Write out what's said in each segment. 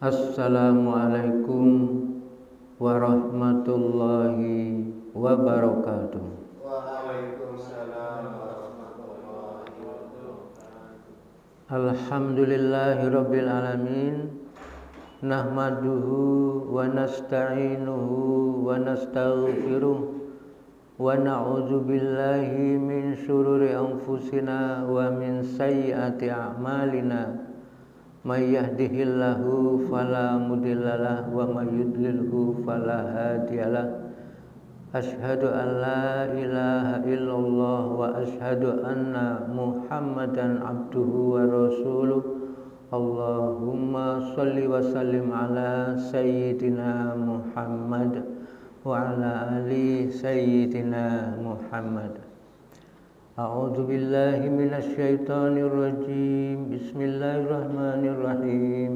Assalamualaikum warahmatullahi wabarakatuh. Waalaikumsalam warahmatullahi wabarakatuh. Alhamdulillahirabbil alamin. Nahmaduhu wa nasta'inuhu wa nastaghfiruh wa na'udzu billahi min syururi anfusina wa min sayyiati a'malina. May yahdihillahu fala mudhillalah wa may yudlilhu fala hadiyalah. Asyhadu an la ilaha illallah wa asyhadu anna Muhammadan abduhu wa rasuluh. Allahumma shalli wa sallim ala sayyidina Muhammad wa ala ali sayyidina Muhammad. A'udzu billahi minasy syaithanir rajim. Bismillahirrahmanirrahim.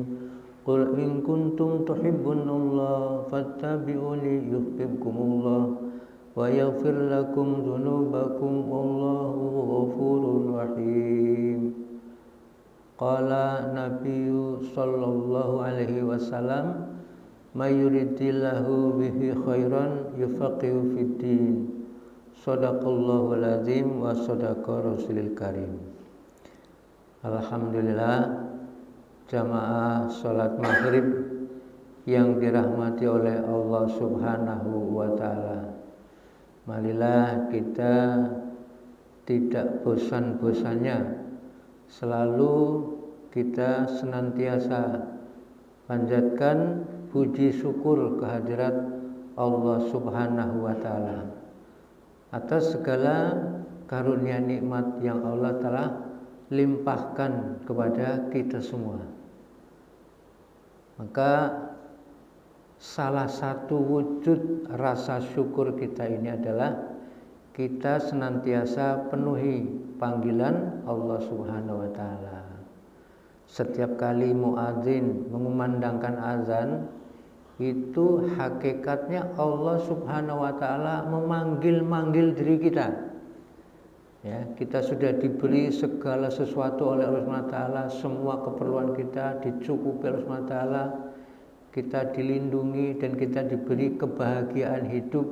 Qul in kuntum tuhibbunallaha fattabi'uni yuhibbukumullah wa yaghfir lakum dzunubakum wallahu ghafurur rahim. Qala Nabiyyu sallallahu alaihi wasallam may yuridillahu bihi khairan yufaqihu fiddin. Shadaqallahul azim wa shadaqa rasulil karim. Alhamdulillah, jamaah salat maghrib yang dirahmati oleh Allah subhanahu wa ta'ala. Marilah kita tidak bosan-bosannya, selalu kita senantiasa panjatkan puji syukur kehadirat Allah subhanahu wa ta'ala atas segala karunia nikmat yang Allah telah limpahkan kepada kita semua. Maka salah satu wujud rasa syukur kita ini adalah kita senantiasa penuhi panggilan Allah subhanahu wa ta'ala. Setiap kali muadzin mengumandangkan azan, itu hakikatnya Allah subhanahu wa ta'ala memanggil-manggil diri kita. Ya, kita sudah diberi segala sesuatu oleh Allah subhanahu wa ta'ala, semua keperluan kita dicukupi oleh Allah subhanahu wa ta'ala, kita dilindungi dan kita diberi kebahagiaan hidup.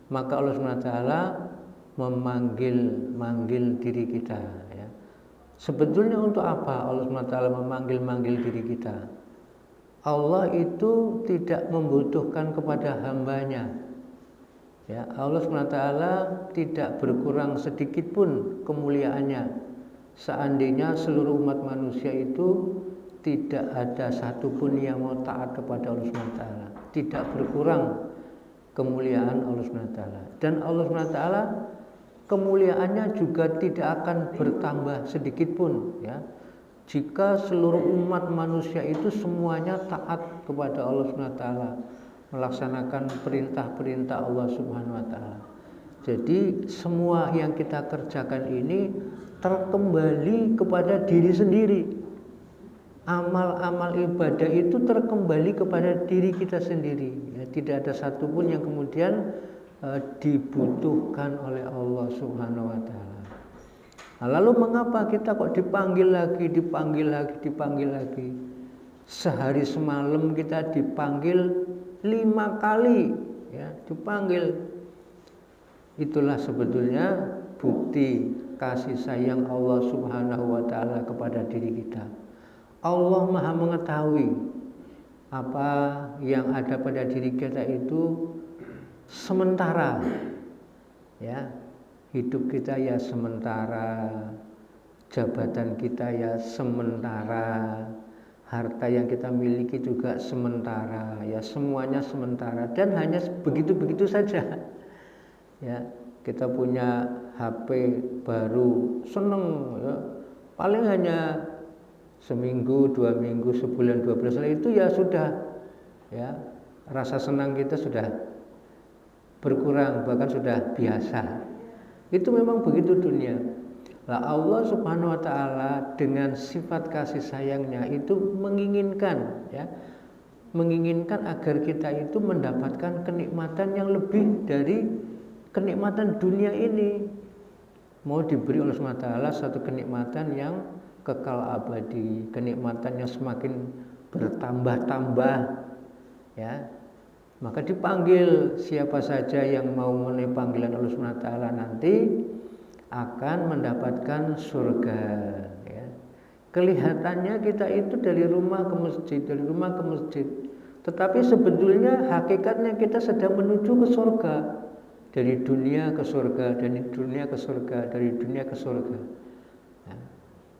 Maka Allah subhanahu wa ta'ala memanggil diri kita, ya. Sebetulnya untuk apa Allah subhanahu wa ta'ala memanggil diri kita? Allah itu tidak membutuhkan kepada hambanya, ya. Allah SWT tidak berkurang sedikit pun kemuliaannya. Seandainya seluruh umat manusia itu tidak ada satupun yang mau taat kepada Allah SWT, tidak berkurang kemuliaan Allah SWT. Dan Allah SWT kemuliaannya juga tidak akan bertambah sedikit pun, ya, jika seluruh umat manusia itu semuanya taat kepada Allah Subhanahu wa taala, melaksanakan perintah-perintah Allah Subhanahu wa taala. Jadi semua yang kita kerjakan ini terkembali kepada diri sendiri. Amal-amal ibadah itu terkembali kepada diri kita sendiri, ya, tidak ada satupun yang kemudian dibutuhkan oleh Allah Subhanahu wa taala. Nah, lalu mengapa kita kok dipanggil lagi? Sehari semalam kita dipanggil 5 kali, ya, dipanggil. Itulah sebetulnya bukti kasih sayang Allah subhanahu wa ta'ala kepada diri kita. Allah maha mengetahui apa yang ada pada diri kita itu sementara, ya. Hidup kita ya sementara, jabatan kita ya sementara, harta yang kita miliki juga sementara, ya semuanya sementara dan hanya begitu-begitu saja. Ya, kita punya HP baru, seneng, ya, paling hanya seminggu, 2 minggu, sebulan, 2 bulan, setelah itu ya sudah, ya rasa senang kita sudah berkurang, bahkan sudah biasa. Itu memang begitu dunia. Lah Allah subhanahu wa ta'ala dengan sifat kasih sayangnya itu menginginkan, ya, menginginkan agar kita itu mendapatkan kenikmatan yang lebih dari kenikmatan dunia ini. Mau diberi oleh SWT satu kenikmatan yang kekal abadi, kenikmatan yang semakin bertambah-tambah, ya, maka dipanggil siapa saja yang mau memenuhi panggilan Allah Subhanahu wa taala nanti akan mendapatkan surga, ya. Kelihatannya kita itu dari rumah ke masjid, tetapi sebetulnya hakikatnya kita sedang menuju ke surga. Dari dunia ke surga, dari dunia ke surga, dari dunia ke surga. Ya.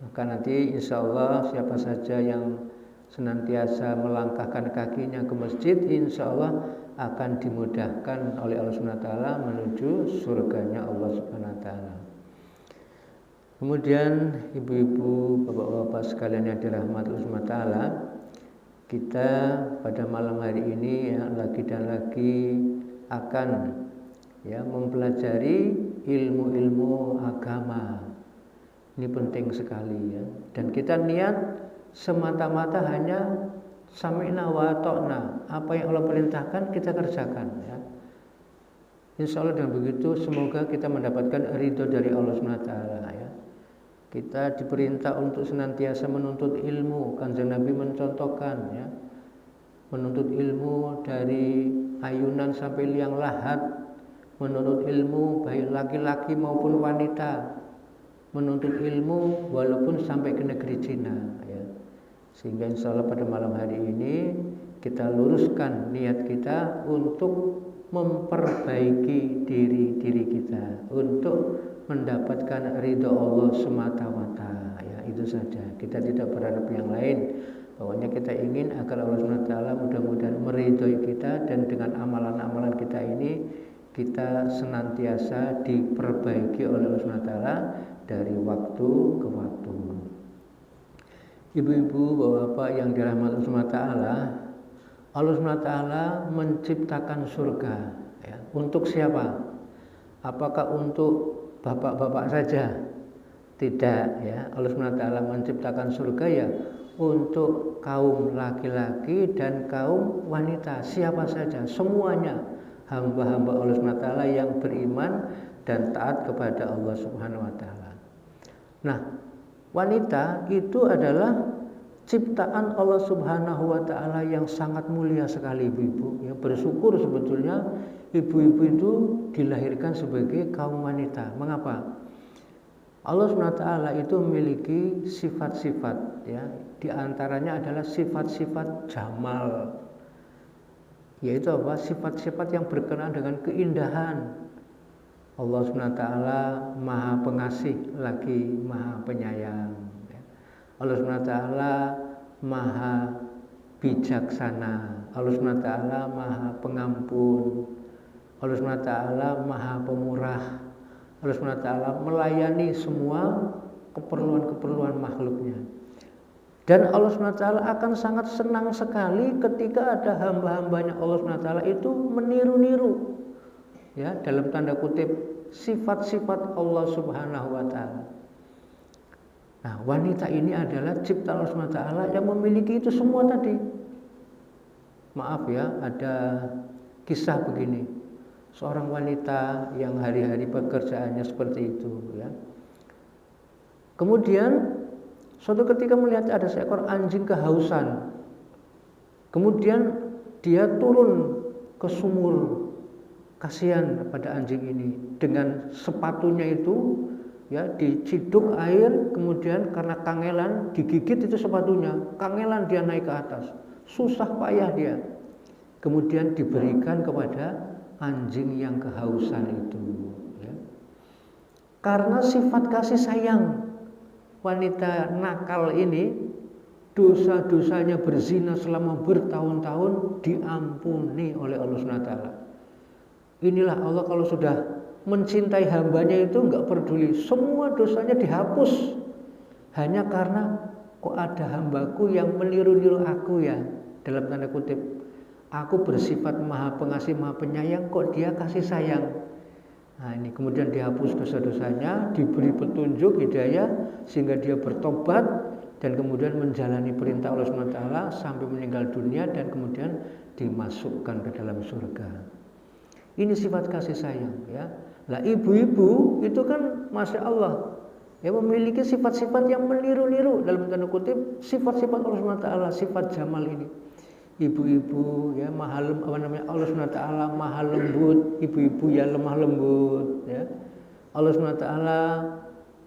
Maka nanti insya Allah siapa saja yang senantiasa melangkahkan kakinya ke masjid, insya Allah akan dimudahkan oleh Allah Subhanahu wa taala menuju surganya Allah Subhanahu wa taala. Kemudian ibu-ibu, bapak-bapak sekalian yang dirahmati Allah Subhanahu wa taala, kita pada malam hari ini ya, lagi dan lagi akan ya mempelajari ilmu-ilmu agama. Ini penting sekali ya. Dan kita niat semata-mata hanya sami'na wa ata'na, apa yang Allah perintahkan kita kerjakan ya. Insya Allah dengan begitu semoga kita mendapatkan ridho dari Allah Subhanahu wa taala ya. Kita diperintah untuk senantiasa menuntut ilmu. Kanjeng Nabi mencontohkan ya, menuntut ilmu dari ayunan sampai liang lahat, menuntut ilmu baik laki-laki maupun wanita, menuntut ilmu walaupun sampai ke negeri Cina ya. Sehingga insya Allah pada malam hari ini kita luruskan niat kita untuk memperbaiki diri kita, untuk mendapatkan ridho Allah semata-mata ya. Itu saja, kita tidak berharap yang lain. Pokoknya kita ingin agar Allah SWT mudah-mudahan meridhoi kita, dan dengan amalan-amalan kita ini kita senantiasa diperbaiki oleh Allah SWT dari waktu ke waktu. Ibu-ibu, bapak-bapak yang dirahmati Allah SWT, Allah SWT menciptakan surga ya. Untuk siapa? Apakah untuk bapak-bapak saja? Tidak ya. Allah SWT menciptakan surga ya untuk kaum laki-laki dan kaum wanita, siapa saja, semuanya hamba-hamba Allah SWT yang beriman dan taat kepada Allah Subhanahu wa taala. Nah, wanita itu adalah ciptaan Allah Subhanahu wa taala yang sangat mulia sekali, ibu-ibu. Ya, bersyukur sebetulnya ibu-ibu itu dilahirkan sebagai kaum wanita. Mengapa? Allah Subhanahu wa taala itu memiliki sifat-sifat ya, di antaranya adalah sifat-sifat jamal. Yaitu apa? Sifat-sifat yang berkenaan dengan keindahan. Allah Subhanahu wa taala Maha Pengasih lagi Maha Penyayang. Allah Subhanahu wa taala Maha Bijaksana. Allah Subhanahu wa taala Maha Pengampun. Allah Subhanahu wa taala Maha Pemurah. Allah Subhanahu wa taala melayani semua keperluan-keperluan makhluknya. Dan Allah Subhanahu wa taala akan sangat senang sekali ketika ada hamba-hambanya Allah Subhanahu wa taala itu meniru-niru ya, dalam tanda kutip, sifat-sifat Allah Subhanahu wa taala. Nah, wanita ini adalah ciptaan Allah Subhanahu wa taala yang memiliki itu semua tadi. Maaf ya, ada kisah begini. Seorang wanita yang hari-hari pekerjaannya seperti itu ya. Kemudian suatu ketika melihat ada seekor anjing kehausan. Kemudian dia turun ke sumur. Kasihan pada anjing ini, dengan sepatunya itu ya diciduk air, kemudian karena kangelan digigit itu sepatunya, kangelan dia naik ke atas, susah payah dia, kemudian diberikan kepada anjing yang kehausan itu ya. Karena sifat kasih sayang wanita nakal ini, dosa-dosanya berzina selama bertahun-tahun diampuni oleh Allah Subhanahu wa taala. Inilah Allah kalau sudah mencintai hambanya itu enggak peduli, semua dosanya dihapus. Hanya karena kok ada hambaku yang meniru-niru aku ya, dalam tanda kutip, aku bersifat Maha Pengasih, Maha Penyayang, kok dia kasih sayang. Nah ini kemudian dihapus dosa-dosanya, diberi petunjuk hidayah sehingga dia bertobat dan kemudian menjalani perintah Allah SWT sampai meninggal dunia dan kemudian dimasukkan ke dalam surga. Ini sifat kasih sayang ya. Lah ibu-ibu itu kan Masya Allah ya memiliki sifat-sifat yang meniru-niru dalam tanda kutip sifat-sifat Allah SWT, sifat jamal ini. Ibu-ibu ya maha Allah SWT maha lembut, ibu-ibu ya lemah lembut ya. Allah SWT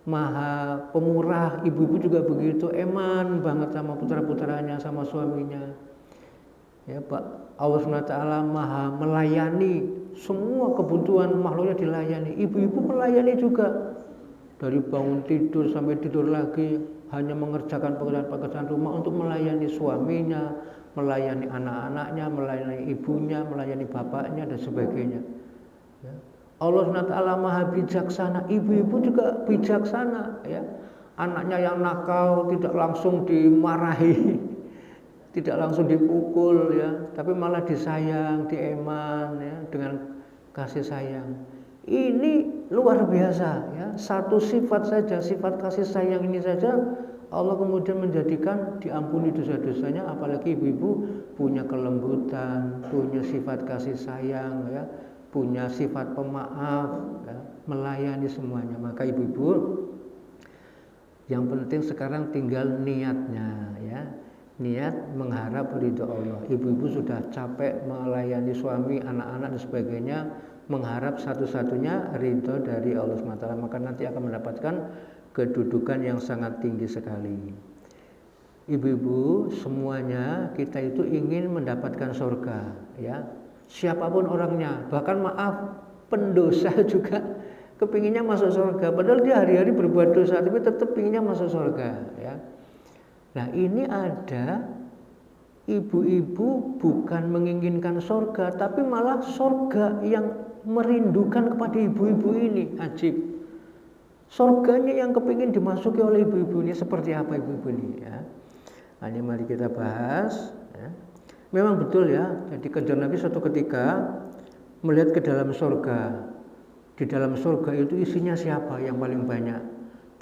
maha pemurah, ibu-ibu juga begitu, eman banget sama putra-putranya, sama suaminya. Ya Pak, Allah SWT maha melayani, semua kebutuhan makhluknya dilayani. Ibu-ibu melayani juga, dari bangun tidur sampai tidur lagi hanya mengerjakan pekerjaan-pekerjaan rumah untuk melayani suaminya, melayani anak-anaknya, melayani ibunya, melayani bapaknya dan sebagainya. Ya. Allah SWT maha bijaksana, ibu-ibu juga bijaksana. Ya. Anaknya yang nakal tidak langsung dimarahi, tidak langsung dipukul, ya, tapi malah disayang, dieman, ya, dengan kasih sayang. Ini luar biasa, ya. Satu sifat saja, sifat kasih sayang ini saja Allah kemudian menjadikan diampuni dosa-dosanya. Apalagi ibu-ibu punya kelembutan, punya sifat kasih sayang, ya, punya sifat pemaaf, ya, melayani semuanya. Maka ibu-ibu yang penting sekarang tinggal niatnya, ya. Niat mengharap ridho Allah. Ibu-ibu sudah capek melayani suami, anak-anak dan sebagainya, mengharap satu-satunya ridho dari Allah SWT, maka nanti akan mendapatkan kedudukan yang sangat tinggi sekali. Ibu-ibu semuanya kita itu ingin mendapatkan surga, ya. Siapapun orangnya, bahkan maaf pendosa juga kepinginnya masuk surga, padahal dia hari-hari berbuat dosa tapi tetap pinginnya masuk surga, ya. Nah ini ada ibu-ibu bukan menginginkan surga, tapi malah surga yang merindukan kepada ibu-ibu ini. Ajib. Surganya yang kepingin dimasuki oleh ibu-ibu ini seperti apa ibu-ibu ini, ya. Nah, ini mari kita bahas, ya. Memang betul, ya. Jadi kanjeng Nabi suatu ketika melihat ke dalam surga. Di dalam surga itu isinya siapa yang paling banyak?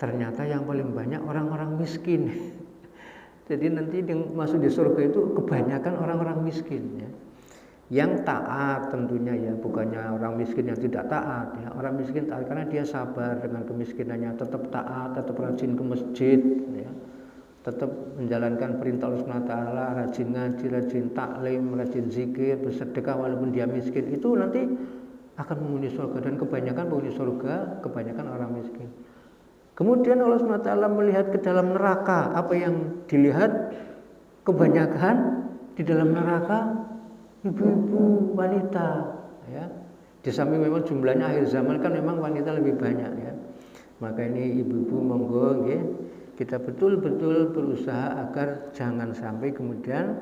Ternyata yang paling banyak orang-orang miskin. Jadi nanti yang masuk di surga itu kebanyakan orang-orang miskin, ya. Yang taat tentunya, ya, bukannya orang miskin yang tidak taat, ya. Orang miskin taat karena dia sabar dengan kemiskinannya, tetap taat, tetap rajin ke masjid, ya. Tetap menjalankan perintah Allah SWT, rajin ngaji, rajin taklim, rajin zikir, bersedekah walaupun dia miskin. Itu nanti akan menghuni surga, dan kebanyakan penghuni surga kebanyakan orang miskin. Kemudian Allah SWT melihat ke dalam neraka. Apa yang dilihat? Kebanyakan di dalam neraka ibu-ibu, wanita, ya. Di samping memang jumlahnya akhir zaman kan memang wanita lebih banyak, ya. Maka ini ibu-ibu monggo, ya, kita betul-betul berusaha agar jangan sampai kemudian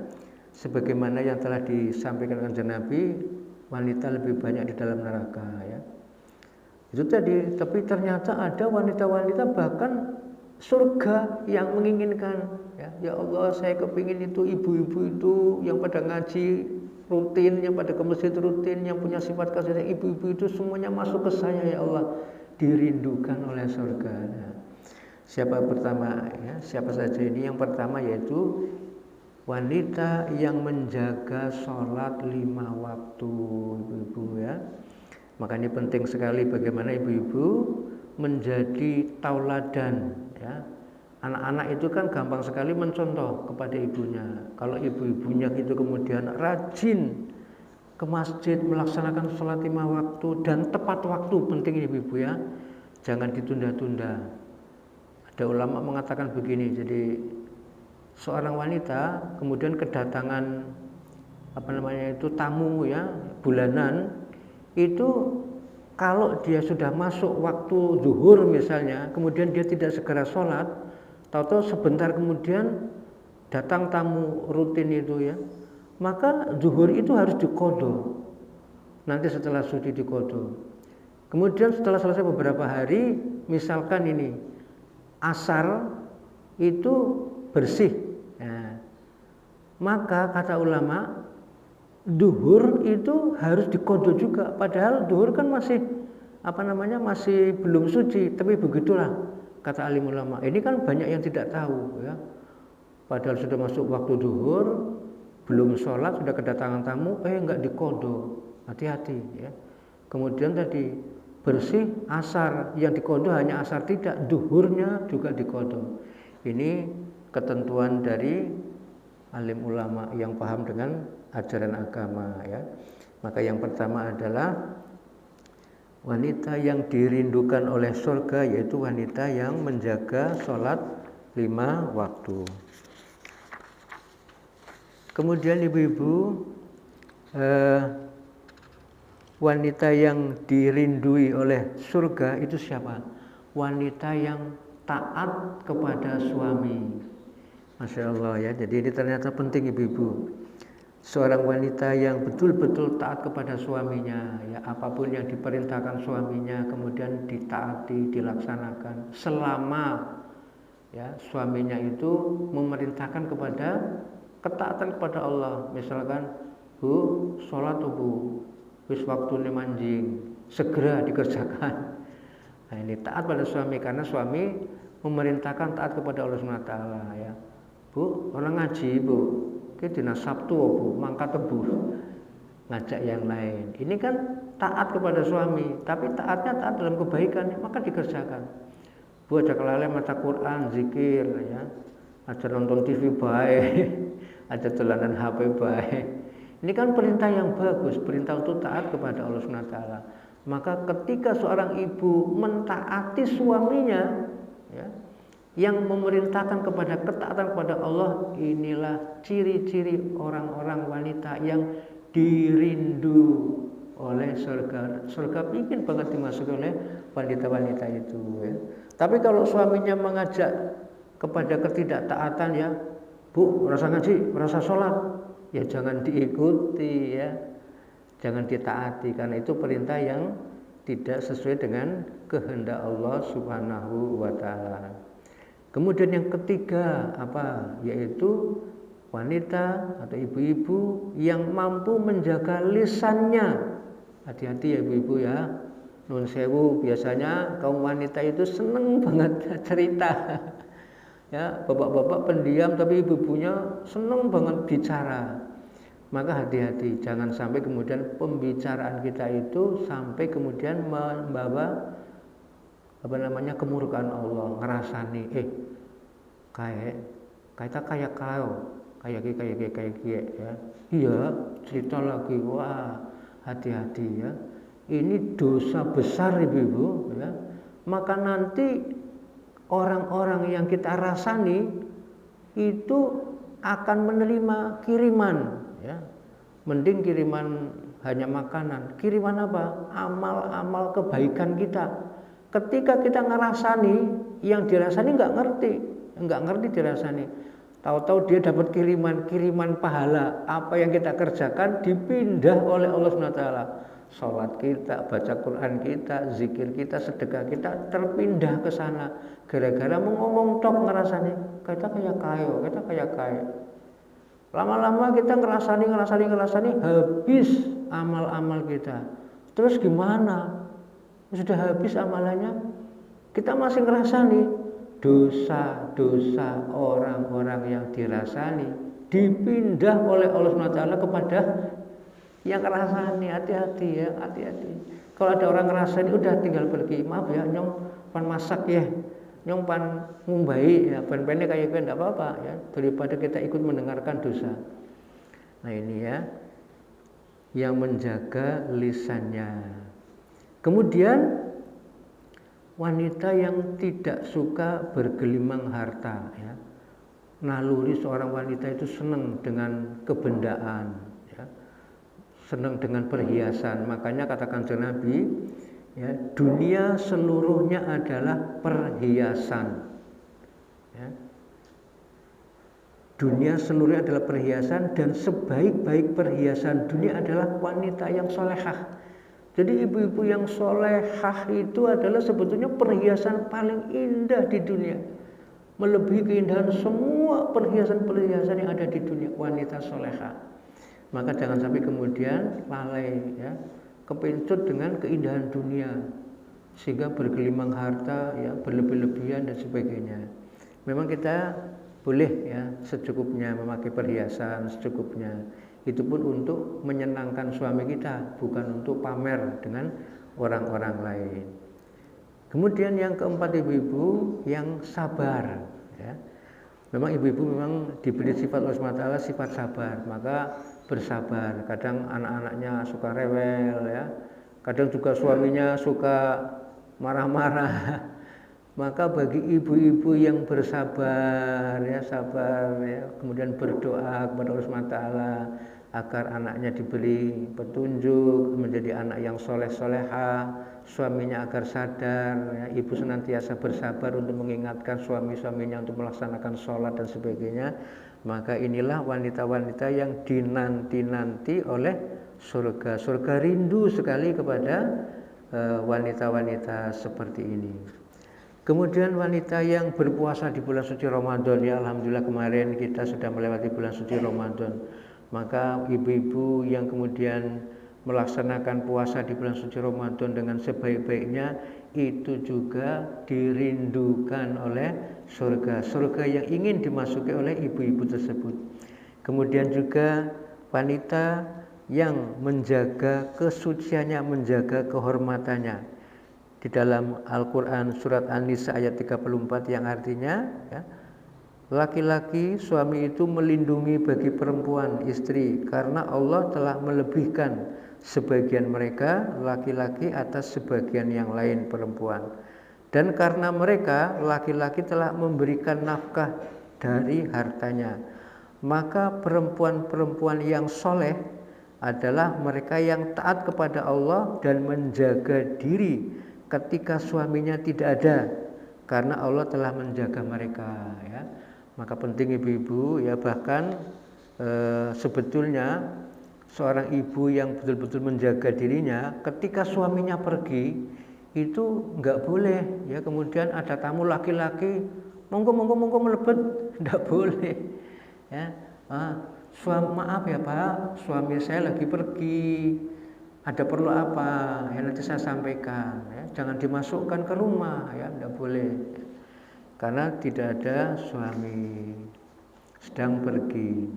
sebagaimana yang telah disampaikan kanjeng Nabi, wanita lebih banyak di dalam neraka, ya. Itu tadi, tapi ternyata ada wanita-wanita bahkan surga yang menginginkan, ya. Ya Allah, saya kepingin itu ibu-ibu itu yang pada ngaji rutin, yang pada ke masjid rutin, yang punya sifat kasih sayang, ibu-ibu itu semuanya masuk ke saya, ya Allah, dirindukan oleh surga. Nah, siapa pertama, ya, siapa saja ini? Yang pertama yaitu wanita yang menjaga sholat 5 waktu, ibu-ibu, ya. Maka ini penting sekali bagaimana ibu-ibu menjadi tauladan, ya. Anak-anak itu kan gampang sekali mencontoh kepada ibunya. Kalau ibu-ibunya itu kemudian rajin ke masjid, melaksanakan sholat 5 waktu dan tepat waktu, penting ini ibu-ibu, ya. Jangan ditunda-tunda. Ada ulama mengatakan begini, jadi seorang wanita kemudian kedatangan tamu, ya, bulanan. Itu kalau dia sudah masuk waktu zuhur misalnya, kemudian dia tidak segera sholat, tahu-tahu sebentar kemudian datang tamu rutin itu, ya, maka zuhur itu harus diqodho. Nanti setelah suci diqodho. Kemudian setelah selesai beberapa hari, misalkan ini asar itu bersih, nah, maka kata ulama duhur itu harus diqodho juga, padahal duhur kan masih masih belum suci, tapi begitulah kata alim ulama. Ini kan banyak yang tidak tahu, ya. Padahal sudah masuk waktu duhur, belum sholat, sudah kedatangan tamu, enggak diqodho. Hati-hati, ya. Kemudian tadi bersih asar, yang diqodho hanya asar tidak, duhurnya juga diqodho. Ini ketentuan dari alim ulama yang paham dengan ajaran agama ya. Maka yang pertama adalah wanita yang dirindukan oleh surga, yaitu wanita yang menjaga sholat 5 waktu. Kemudian ibu-ibu, wanita yang dirindui oleh surga itu siapa? Wanita yang taat kepada suami. Masya Allah ya, jadi ini ternyata penting ibu-ibu. Seorang wanita yang betul-betul taat kepada suaminya, ya, apapun yang diperintahkan suaminya kemudian ditaati, dilaksanakan selama ya suaminya itu memerintahkan kepada ketaatan kepada Allah. Misalkan, Bu, sholat Bu, wis waktune manjing, segera dikerjakan. Nah, ini taat pada suami karena suami memerintahkan taat kepada Allah SWT ya. Bu, orang ngaji Bu, kita dina Sabtu Bu, mangkat Bu, ngajak yang lain. Ini kan taat kepada suami, tapi taatnya taat dalam kebaikan, maka dikerjakan. Bu, aja kelalen maca Quran, zikir ya. Aja nonton TV baik, aja dolanan HP baik. Ini kan perintah yang bagus, perintah untuk taat kepada Allah SWT. Maka ketika seorang ibu mentaati suaminya ya, yang memerintahkan kepada ketaatan kepada Allah, inilah ciri-ciri orang-orang wanita yang dirindu oleh surga. Surga ingin banget dimasuki oleh wanita-wanita itu ya. Tapi kalau suaminya mengajak kepada ketidaktaatan ya, Bu, rasa ngaji, rasa sholat, ya jangan diikuti ya, jangan ditaati karena itu perintah yang tidak sesuai dengan kehendak Allah Subhanahu wa Ta'ala. Kemudian yang ketiga apa? Yaitu wanita atau ibu-ibu yang mampu menjaga lisannya. Hati-hati ya ibu-ibu ya. Nun sewu, biasanya kaum wanita itu seneng banget cerita. Ya, bapak-bapak pendiam tapi ibu-ibunya seneng banget bicara. Maka hati-hati, jangan sampai kemudian pembicaraan kita itu sampai kemudian membawa kemurkaan Allah, ngerasani kayak ya. Iya, cerita lagi, wah, hati-hati ya. Ini dosa besar ibu-ibu ya. Maka nanti orang-orang yang kita rasani itu akan menerima kiriman ya. Mending kiriman hanya makanan, kiriman apa? Amal-amal kebaikan kita. Ketika kita ngerasani, yang dirasani nggak ngerti dirasani. Tahu-tahu dia dapat kiriman pahala. Apa yang kita kerjakan dipindah oleh Allah SWT. Sholat kita, baca Quran kita, zikir kita, sedekah kita terpindah ke sana. Gara-gara ngomong tok ngerasani, kita kayak kaya. Lama-lama kita ngerasani, habis amal-amal kita. Terus gimana? Sudah habis amalannya, kita masih ngerasani dosa-dosa orang-orang yang dirasani dipindah oleh Allah SWT kepada yang ngerasani. Hati-hati ya, hati-hati. Kalau ada orang ngerasani udah tinggal pergi, maaf ya, nyong pan masak ya, nyong pan ngumbai ya, pan-pannya kayak enggak apa-apa ya, daripada kita ikut mendengarkan dosa. Nah ini ya, yang menjaga lisannya. Kemudian wanita yang tidak suka bergelimang harta ya. Naluri seorang wanita itu senang dengan kebendaan ya. Senang dengan perhiasan. Makanya katakan Nabi ya, dunia seluruhnya adalah perhiasan ya. Dunia seluruhnya adalah perhiasan, dan sebaik-baik perhiasan dunia adalah wanita yang solehah. Jadi ibu-ibu yang solehah itu adalah sebetulnya perhiasan paling indah di dunia. Melebihi keindahan semua perhiasan-perhiasan yang ada di dunia, wanita solehah. Maka jangan sampai kemudian lalai ya, kepincut dengan keindahan dunia sehingga bergelimang harta ya, berlebih-lebihan dan sebagainya. Memang kita boleh ya secukupnya memakai perhiasan secukupnya. Itu pun untuk menyenangkan suami kita, bukan untuk pamer dengan orang-orang lain. Kemudian yang keempat, ibu-ibu yang sabar, ya. Memang ibu-ibu memang diberi sifat Allah SWT, sifat sabar, maka bersabar. Kadang anak-anaknya suka rewel, ya. Kadang juga suaminya suka marah-marah. Maka bagi ibu-ibu yang bersabar, ya, sabar, ya, kemudian berdoa kepada Allah SWT agar anaknya diberi petunjuk menjadi anak yang soleh-soleha, suaminya agar sadar, ya, ibu senantiasa bersabar untuk mengingatkan suami-suaminya untuk melaksanakan sholat dan sebagainya. Maka inilah wanita-wanita yang dinanti-nanti oleh surga. Surga rindu sekali kepada wanita-wanita seperti ini. Kemudian wanita yang berpuasa di bulan suci Ramadan, ya, alhamdulillah kemarin kita sudah melewati bulan suci Ramadan. Maka ibu-ibu yang kemudian melaksanakan puasa di bulan suci Ramadan dengan sebaik-baiknya, itu juga dirindukan oleh surga. Surga yang ingin dimasuki oleh ibu-ibu tersebut. Kemudian juga wanita yang menjaga kesuciannya, menjaga kehormatannya. Di dalam Al-Quran surat An-Nisa ayat 34 yang artinya, ya, laki-laki suami itu melindungi bagi perempuan istri karena Allah telah melebihkan sebagian mereka laki-laki atas sebagian yang lain perempuan. Dan karena mereka laki-laki telah memberikan nafkah dari hartanya, maka perempuan-perempuan yang soleh adalah mereka yang taat kepada Allah dan menjaga diri ketika suaminya tidak ada, karena Allah telah menjaga mereka, ya. Maka penting ibu-ibu, ya, bahkan sebetulnya seorang ibu yang betul-betul menjaga dirinya ketika suaminya pergi itu nggak boleh, ya, kemudian ada tamu laki-laki monggo melebet, nggak boleh, ya. Maaf ya Pak, suami saya lagi pergi, ada perlu apa, ya, nanti saya sampaikan, ya. Jangan dimasukkan ke rumah, ya, nggak boleh, karena tidak ada suami, sedang pergi.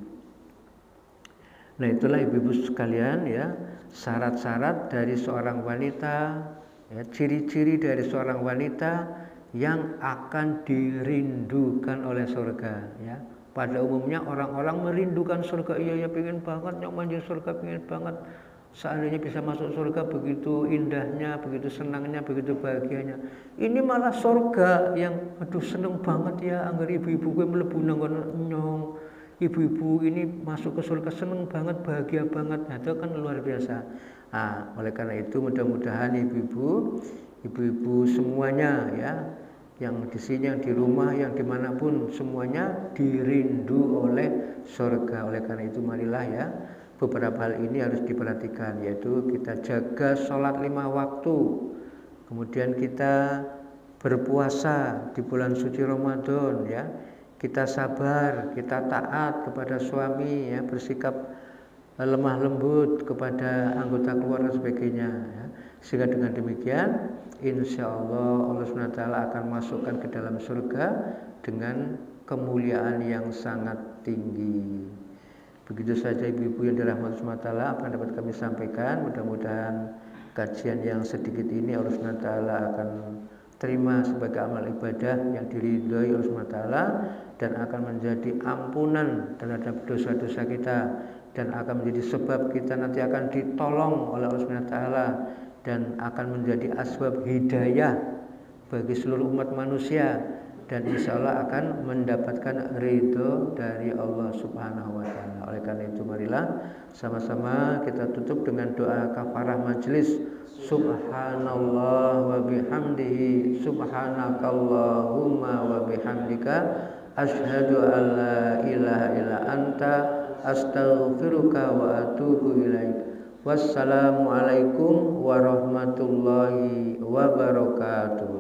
Nah, itulah ibu-ibu sekalian, ya, syarat-syarat dari seorang wanita, ya, ciri-ciri dari seorang wanita yang akan dirindukan oleh surga, ya. Pada umumnya orang-orang merindukan surga, iya pengen banget nyobain surga, pengen banget seandainya bisa masuk surga, begitu indahnya, begitu senangnya, begitu bahagianya. Ini malah surga yang aduh seneng banget, ya, anggar ibu-ibu gue mlebu nang nyong. Ibu-ibu ini masuk ke surga seneng banget, bahagia banget. Nah, itu kan luar biasa. Nah, oleh karena itu mudah-mudahan ibu-ibu semuanya, ya, yang di sini, yang di rumah, yang dimanapun, semuanya dirindu oleh surga. Oleh karena itu marilah, ya, beberapa hal ini harus diperhatikan, yaitu kita jaga sholat 5 waktu, kemudian kita berpuasa di bulan suci Ramadan, ya, kita sabar, kita taat kepada suami, ya, bersikap lemah lembut kepada anggota keluarga dan sebagainya, ya. Sehingga dengan demikian insya Allah SWT akan masukkan ke dalam surga dengan kemuliaan yang sangat tinggi. Begitu saja ibu-ibu yang dirahmati Allah SWT apa yang dapat kami sampaikan. Mudah-mudahan kajian yang sedikit ini Allah SWT akan terima sebagai amal ibadah yang diridhoi Allah SWT dan akan menjadi ampunan terhadap dosa-dosa kita, dan akan menjadi sebab kita nanti akan ditolong oleh Allah SWT dan akan menjadi asbab hidayah bagi seluruh umat manusia, dan insya Allah akan mendapatkan ridho dari Allah Subhanahu wa Ta'ala. Oleh karena itu marilah sama-sama kita tutup dengan doa kafarah majelis. Subhanallah wa bihamdihi, subhanakallahumma wa bihamdika, asyhadu an la ilaha illa anta, astaghfiruka wa atubu ilaik. Wassalamualaikum warahmatullahi wabarakatuh.